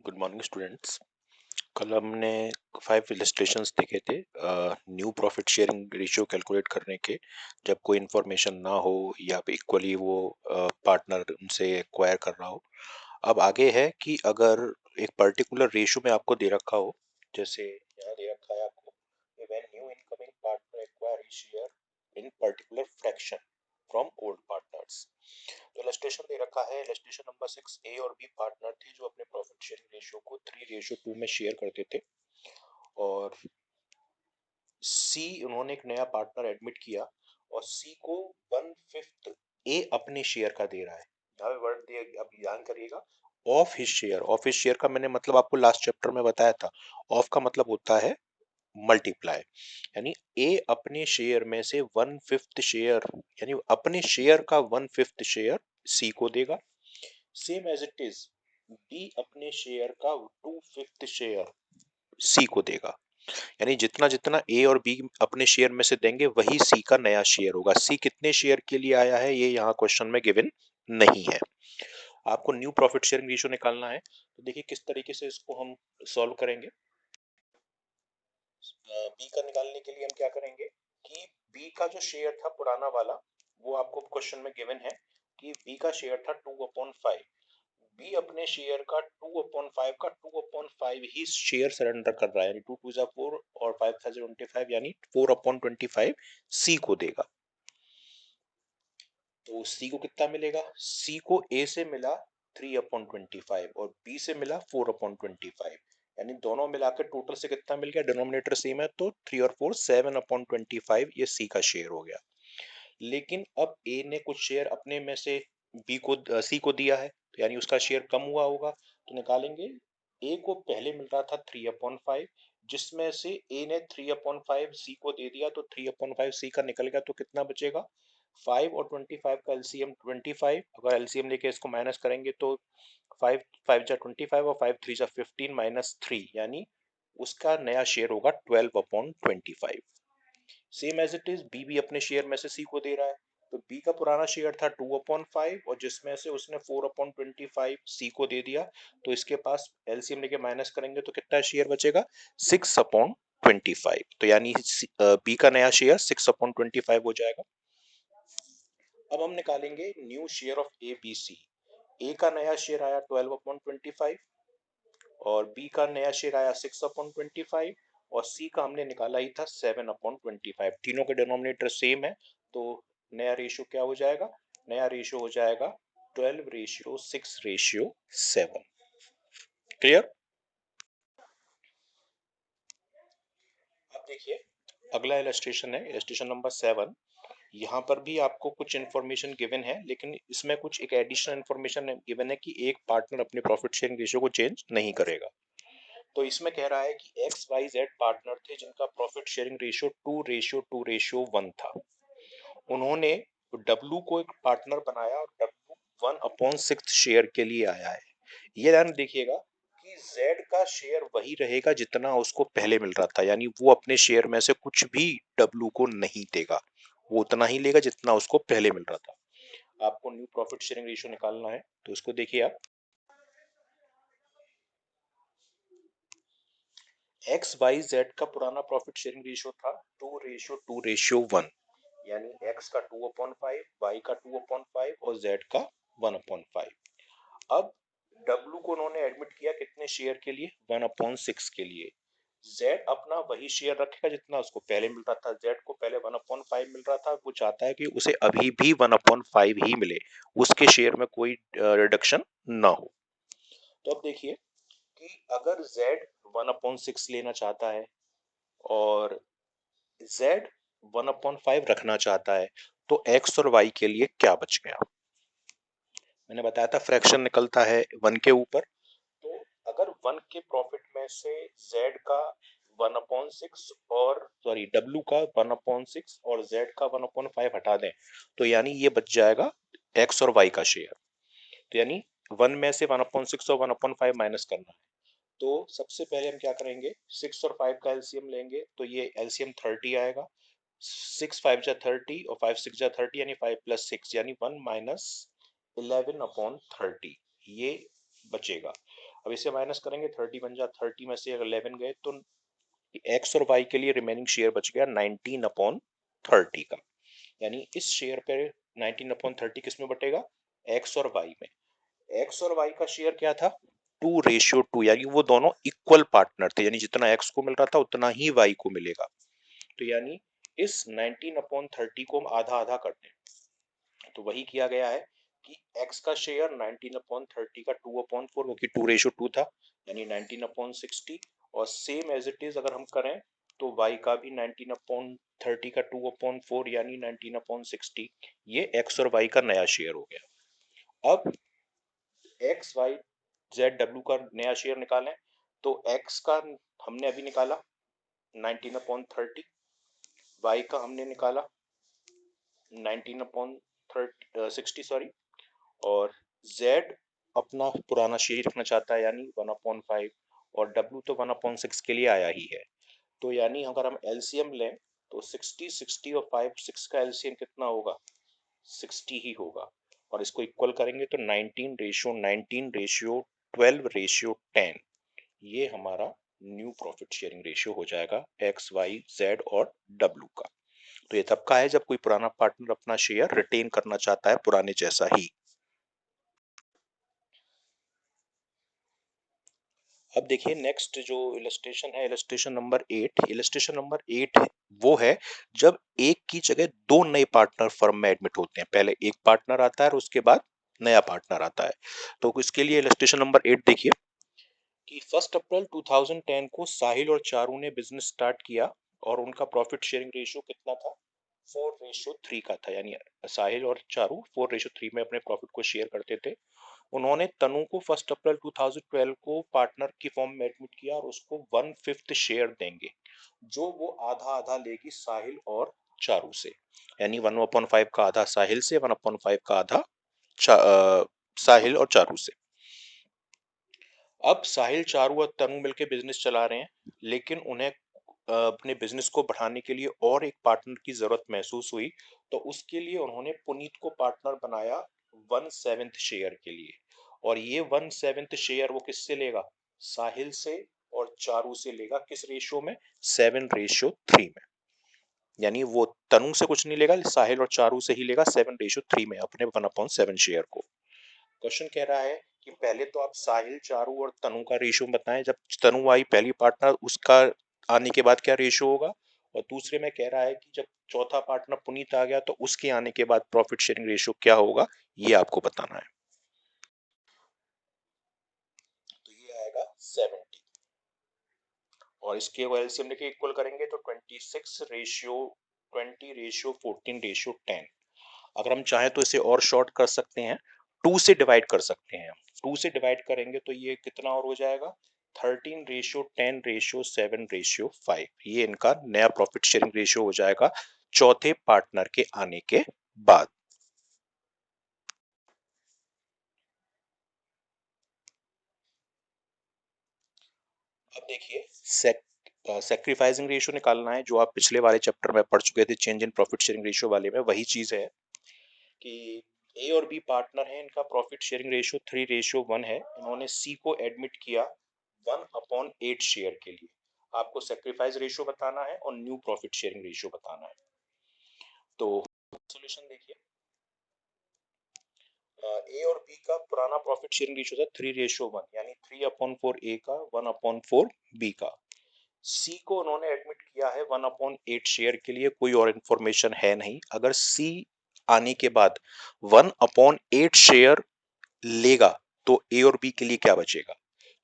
Good morning students. कल हमने 5 illustrations देखे थे new profit sharing ratio calculate करने के, जब कोई इंफॉर्मेशन ना हो या इक्वली वो पार्टनर उनसे एक्वायर कर रहा हो। अब आगे है कि अगर एक पर्टिकुलर रेशियो में आपको दे रखा हो, जैसे यहाँ दे रखा है आपको when new incoming partner acquire share in particular fraction from old partners. तो इलस्ट्रेशन दे रखा है, इलस्ट्रेशन नंबर 6, ए और बी पार्टनर थे जो अपने प्रॉफिट शेयरिंग रेशियो को 3:2 में शेयर करते थे, और सी उन्होंने एक नया पार्टनर एडमिट किया और सी को 1/5 ए अपने शेयर का दे रहा है। यहाँ पे वर्ड दिया, अब ध्यान करिएगा, of his share. Of his share का मैंने मतलब आपको लास्ट चैप्टर में बताया था। ऑफ का मतलब होता है मल्टीप्लाई, यानी ए अपने शेयर में से 1/5 शेयर, यानी अपने शेयर का 1/5 शेयर सी को देगा। Same as it is B अपने शेयर का 2/5 शेयर सी को देगा। यानी जितना जितना ए और बी अपने शेयर में से देंगे वही सी का नया शेयर होगा। सी कितने शेयर के लिए आया है ये यहाँ क्वेश्चन में गिवन नहीं है। आपको न्यू प्रॉफिट शेयरिंग रेशियो निकालना है, तो देखिए किस तरीके से इसको हम सॉल्व करेंगे। बी का निकालने के लिए हम क्या करेंगे कि बी का जो शेयर था पुराना वाला, वो आपको क्वेश्चन में गिवन है कि बी का शेयर था 2/5। बी अपने शेयर का 2/5 का 2/5 ही शेयर सरेंडर कर रहा है, यानी 2 2 4 और 5 25, यानी 4/25 सी को देगा। तो सी को कितना मिलेगा? सी को ए से मिला 3/25 और बी से मिला 4/25, यानी दोनों मिला के टोटल से कितना मिल गया? डिनोमिनेटर सेम है तो 3 और 4 7/25 ये सी का शेयर हो गया। लेकिन अब ए ने कुछ शेयर अपने में से बी को सी को दिया है, तो यानी उसका शेयर कम हुआ होगा। तो निकालेंगे, ए को पहले मिल रहा था 3/5, जिसमें से ए ने 3/5 सी को दे दिया, तो 3/5 सी का निकल गया, तो कितना बचेगा? 5 और 25 का एलसीएम 25। अगर एलसीएम लेके इसको माइनस करेंगे तो 5 5 जा 25 और 5 3 जा 15 माइनस 3, यानी उसका नया शेयर होगा 12/25। Same as it is B भी अपने शेयर में से सी को दे रहा है, तो बी का पुराना शेयर था 2/5 और जिसमें से उसने 4/25 सी को दे दिया, तो इसके पास एलसीएम लेके माइनस करेंगे तो कितना शेयर बचेगा? 6/25। तो यानी बी का नया शेयर 6/25 हो जाएगा। अब हम निकालेंगे new share of A B C. A का नया शेयर आया 12/25 और बी का नया शेयर आया 6/25 और सी का हमने निकाला ही था 7/25। तीनों के डिनोमिनेटर सेम है, तो नया रेशियो क्या हो जाएगा? नया रेशियो हो जाएगा 12:6:7। क्लियर? अब देखिए, अगला इलस्ट्रेशन है, इलस्ट्रेशन नंबर 7। यहाँ पर भी आपको कुछ इन्फॉर्मेशन गिवन है, लेकिन इसमें कुछ एक एडिशनल इन्फॉर्मेशन गिवन है कि एक पार्टनर अपने प्रॉफिट शेयरिंग रेशियो को चेंज नहीं करेगा। तो इसमें कह रहा है कि एक्स वाई जेड पार्टनर थे जिनका प्रॉफिट शेयरिंग रेशियो 2:2:1 था। उन्होंने डब्लू को एक पार्टनर बनाया और डब्लू 1/6 शेयर के लिए आया है। ये ध्यान देखिएगा कि जेड का शेयर वही रहेगा जितना उसको पहले मिल रहा था, यानी वो अपने शेयर में से कुछ भी डब्लू को नहीं देगा, वो उतना ही लेगा जितना उसको पहले मिल रहा था। आपको न्यू प्रॉफिट शेयरिंग रेशियो निकालना है, तो इसको देखिए आप। एक्स वाई जेड का पुराना प्रॉफिट शेयरिंग रेशियो था 2:2:1, यानी x का 2/5, y का 2/5 और z का 1/5। अब w को उन्होंने एडमिट किया कितने शेयर के लिए? 1/6 के लिए। z अपना वही शेयर रखेगा जितना उसको पहले मिल रहा था। z को पहले 1/5 मिल रहा था, वो चाहता है कि उसे अभी भी 1/5 ही मिले, उसके शेयर में कोई रिडक्शन ना हो। तो अब देखिए कि अगर z 1/6 लेना चाहता है और z 1/5 रखना चाहता है, तो x और y के लिए क्या बच गया? मैंने बताया था फ्रैक्शन निकलता है 1 के ऊपर, तो अगर 1 के प्रॉफिट में से z का 1/6 और w का 1/6 और z का 1/5 हटा दें, तो यानी ये बच जाएगा x और y का शेयर। तो यानी 1 में से 1/6 और 1/5 माइनस करना है। तो सबसे पहले हम क्या करेंगे, 6 और 5 का एलसीएम लेंगे, तो ये एलसीएम 30 आएगा। 6 5 जा 30 और 5 6 जा 30, यानी 5 + 6 यानी 1 - 11/30 ये बचेगा। अब इसे माइनस करेंगे, 30 बन जा, 30 में से अगर 11 गए तो एक्स और वाई के लिए रिमेनिंग शेयर बच गया 19/30 का। यानी इस शेयर पे 19/30 किस में बटेगा, एक्स और वाई में। एक्स और वाई का शेयर क्या था, 2:2, यानी वो दोनों इक्वल पार्टनर थे, यानी जितना एक्स को मिल रहा था उतना ही वाई को मिलेगा। तो यानी इस 19/30 को हम आधा आधा कर दें, तो वही किया गया है कि x का शेयर 19/30 का 2/4, क्योंकि 2:2 था, यानी 19/60। और सेम एज इट इज अगर हम करें तो y का भी 19/30 का 2/4 यानी 19/60। ये x और y का नया शेयर हो गया। अब x y z w का नया शेयर निकालें, तो x का हमने अभी निकाला 19/30, y का हमने निकाला 19/60 सॉरी, और z अपना पुराना शेयर रखना चाहता है यानी 1/5, और w तो 1/6 के लिए आया ही है। तो यानी अगर हम एलसीएम लें तो 60 60 और 5 6 का एलसीएम कितना होगा, 60 ही होगा। और इसको इक्वल करेंगे तो 19:12:10, ये हमारा न्यू प्रॉफिट शेयरिंग रेशियो हो जाएगा एक्स वाई जेड और डब्ल्यू का। तो ये तब का है जब कोई पुराना पार्टनर अपना शेयर रिटेन करना चाहता है पुराने जैसा ही। अब देखिए नेक्स्ट जो इलस्ट्रेशन है, इलस्ट्रेशन नंबर 8। इलस्ट्रेशन नंबर 8 वो है जब एक की जगह दो नए पार्टनर फर्म में एडमिट होते हैं। पहले एक पार्टनर आता है और उसके बाद नया पार्टनर आता है। तो इसके लिए इलस्ट्रेशन नंबर 8 देखिए कि 1 अप्रैल 2010 को साहिल और चारू ने बिजनेस स्टार्ट किया और उनका प्रॉफिट शेयरिंग रेशियो कितना था, 4:3 का था। यानी साहिल और चारू 4:3 में अपने प्रॉफिट को शेयर करते थे। उन्होंने तनु को 1 अप्रैल 2012 को पार्टनर की फॉर्म में एडमिट किया और उसको 1/5 शेयर देंगे, जो वो आधा आधा लेगी साहिल और चारू से। यानी 1/5 का आधा साहिल से, 1/5 का आधा साहिल और चारू से। अब साहिल चारू और तनु मिलकर बिजनेस चला रहे हैं, लेकिन उन्हें अपने बिजनेस को बढ़ाने के लिए और एक पार्टनर की जरूरत महसूस हुई। तो उसके लिए उन्होंने पुनीत को पार्टनर बनाया 1/7 शेयर के लिए। और ये 1/7 शेयर वो किससे लेगा, साहिल से और चारू से लेगा। किस रेशियो में, 7:3 में। यानी वो तनु से कुछ नहीं लेगा, साहिल और चारू से ही लेगा 7:3 में अपने 1/7 शेयर को। क्वेश्चन कह रहा है कि पहले तो आप साहिल चारू और तनु का रेशियो बताएं, जब तनु आई पहली पार्टनर उसका आने के बाद क्या रेशियो होगा। और दूसरे में कह रहा है कि जब चौथा पार्टनर पुनीत आ गया तो उसके आने के बाद प्रॉफिट शेयरिंग रेशियो क्या होगा, ये आपको बताना है। तो ये आएगा 70, और इसके एलसीएम लेके इक्वल करेंगे तो 20:14:10। अगर हम चाहें तो इसे और शॉर्ट कर सकते हैं, 2 से डिवाइड कर सकते हैं। 2 से डिवाइड करेंगे तो ये कितना और हो जाएगा, 13:10:7:5। ये इनका नया प्रॉफिट शेयरिंग रेशियो हो जाएगा चौथे पार्टनर के आने के बाद। अब देखिए सेक्रीफाइसिंग रेशियो निकालना है, जो आप पिछले वाले चैप्टर में पढ़ चुके थे change in profit sharing ratio वाले में। वही चीज है कि ए और बी पार्टनर है, इनका प्रॉफिट शेयरिंग रेशियो 3:1 है। इन्होंने सी को एडमिट किया 1/8 शेयर के लिए। आपको सेक्रीफाइस रेशियो बताना है और न्यू प्रॉफिट शेयरिंग रेशियो बताना है। तो सॉल्यूशन देखिए, ए और बी का पुराना प्रॉफिट शेयरिंग रेशियो था 3:1, यानी 3/4 ए का, 1/4 बी का। सी को उन्होंने एडमिट किया है 1/8 शेयर के लिए, कोई और इंफॉर्मेशन है नहीं। अगर सी आने के बाद 1/8 शेयर लेगा तो ए और बी के लिए क्या बचेगा।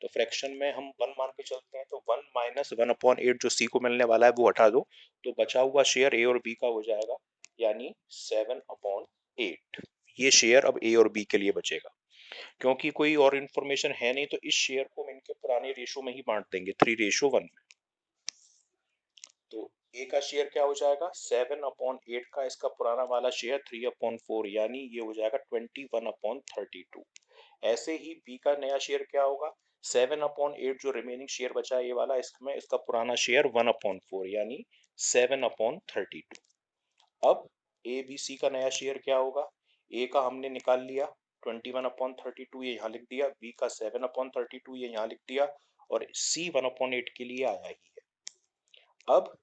तो फ्रैक्शन में हम 1 मान के चलते हैं, तो 1 माइनस 1/8 जो सी को मिलने वाला है वो हटा दो, तो बचा हुआ शेयर ए और बी का हो जाएगा, यानी 7/8। ये शेयर अब ए और बी के लिए बचेगा। क्योंकि कोई और इंफॉर्मेशन है नहीं तो इस शेयर को हम इनके पुराने रेशो में ही बांट देंगे 3:1 में। तो ए का शेयर क्या हो जाएगा, 7/8 का इसका पुराना वाला शेयर 3/4, यानी ये हो जाएगा 21/32। ऐसे ही बी का नया शेयर क्या होगा, 7/8 जो रिमेनिंग शेयर बचा है ये वाला, इसमें इसका पुराना शेयर 1/4 यानी 7/32। अब ए बी सी का नया शेयर क्या होगा, ए का हमने निकाल लिया 21/32 ये यहाँ लिख दिया, B का 7/32 ये यहाँ लिख दिया, और C 1/8 के लिए आया ही है। अब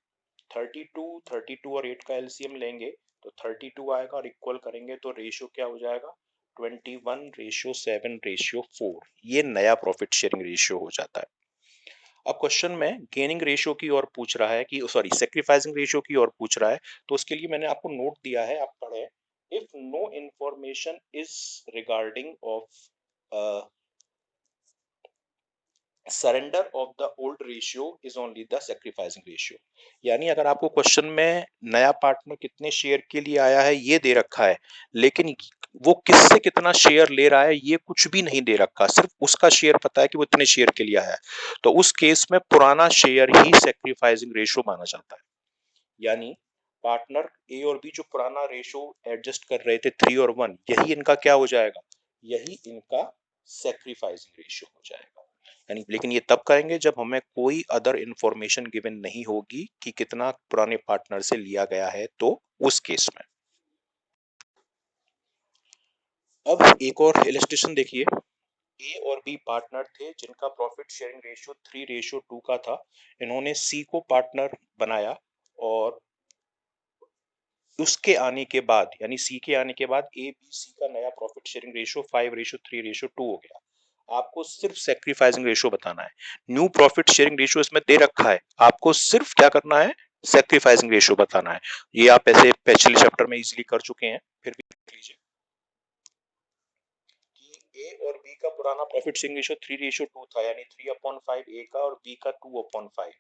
32 और 8 का एलसीएम लेंगे तो 32 आएगा, और इक्वल करेंगे तो रेशियो क्या हो जाएगा, 21:7:4। ये नया प्रॉफिट शेयरिंग रेशियो हो जाता है। अब क्वेश्चन में गेनिंग रेशियो की ओर पूछ रहा है, कि सॉरी सेक्रीफाइसिंग रेशियो की ओर पूछ रहा है, तो उसके लिए मैंने आपको नोट दिया है, आप पढ़े। If no information is regarding of surrender of the old ratio is only the sacrificing ratio. यानी अगर आपको क्वेश्चन में नया पार्टनर कितने शेयर के लिए आया है ये दे रखा है, लेकिन वो किससे कितना शेयर ले रहा है ये कुछ भी नहीं दे रखा, सिर्फ उसका शेयर पता है कि वो इतने शेयर के लिए आया है, तो उस केस में पुराना शेयर ही सेक्रीफाइसिंग रेशियो माना जाता है। यानी पार्टनर ए और बी जो पुराना रेशियो एडजस्ट कर रहे थे 3 और 1, यही इनका क्या हो जाएगा, यही इनका सेक्रीफाइसिंग रेशियो हो जाएगा। यानी लेकिन ये तब करेंगे जब हमें कोई अदर इंफॉर्मेशन गिवन नहीं होगी कि कितना पुराने पार्टनर से लिया गया है, तो उस केस में। अब एक और इलस्ट्रेशन देखिए। ए और बी पार्टनर थे जिनका प्रॉफिट शेयरिंग रेशियो 3:2 का था। इन्होंने सी को पार्टनर बनाया, और उसके आने के बाद यानी सी के आने के बाद ए बी सी का नया प्रॉफिट शेयरिंग रेशियो 5:3:2 हो गया। आपको सिर्फ सेक्रीफाइसिंग रेशियो बताना है। न्यू प्रॉफिट शेयरिंग रेशियो इसमें दे रखा है, आपको सिर्फ क्या करना है, सेक्रीफाइसिंग रेशियो बताना है। ये आप ऐसे पिछले चैप्टर में इजीली कर चुके हैं, फिर भी देख लीजिए कि ए और बी का पुराना प्रॉफिट शेयरिंग रेशियो 3:2 था, यानी 3/5 ए का और बी का 2/5।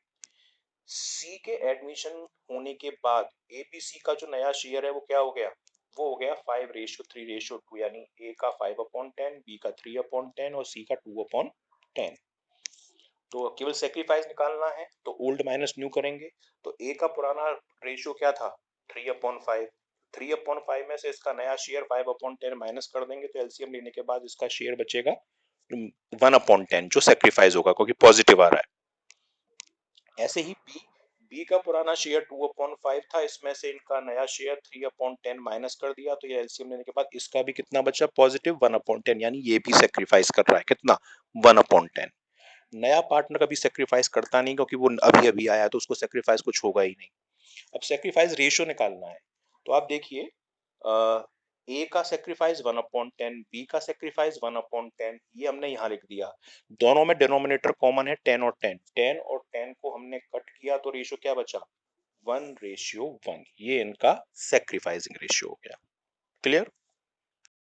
सी के एडमिशन होने के बाद एबीसी का जो नया शेयर है वो क्या हो गया, वो हो गया 5:3:2, यानी ए का 5/10, बी का 3/10 और सी का 2/10। तो केवल सेक्रीफाइस निकालना है, तो ओल्ड माइनस न्यू करेंगे। तो ए का पुराना रेशियो क्या था, 3/5। 3/5 में से इसका नया शेयर 5/10 माइनस कर देंगे, तो एलसीएम लेने के बाद इसका शेयर बचेगा 1/10, जो सेक्रीफाइस होगा क्योंकि पॉजिटिव आ रहा है। ऐसे ही बी बी का पुराना शेयर 2/5 था, इसमें से इनका नया शेयर 3/10 माइनस कर दिया, तो ये एलसीएम लेने के बाद इसका भी कितना बचा, पॉजिटिव 1/10, यानी ये भी सेक्रीफाइस कर रहा है कितना, 1/10। नया पार्टनर कभी सेक्रीफाइस करता नहीं, क्योंकि वो अभी अभी आया है, तो उसको सेक्रीफाइस कुछ होगा ही नहीं। अब सेक्रीफाइस रेशियो निकालना है, तो आप देखिए ए का सेक्रीफाइस 1/10, बी का सेक्रीफाइस 1/10, ये हमने यहाँ लिख दिया। दोनों में डिनोमिनेटर कॉमन है 10 और 10, 10 और 10 को हमने कट किया तो रेशियो क्या बचा, 1:1। ये इनका सेक्रीफाइसिंग रेशियो हो गया। क्लियर।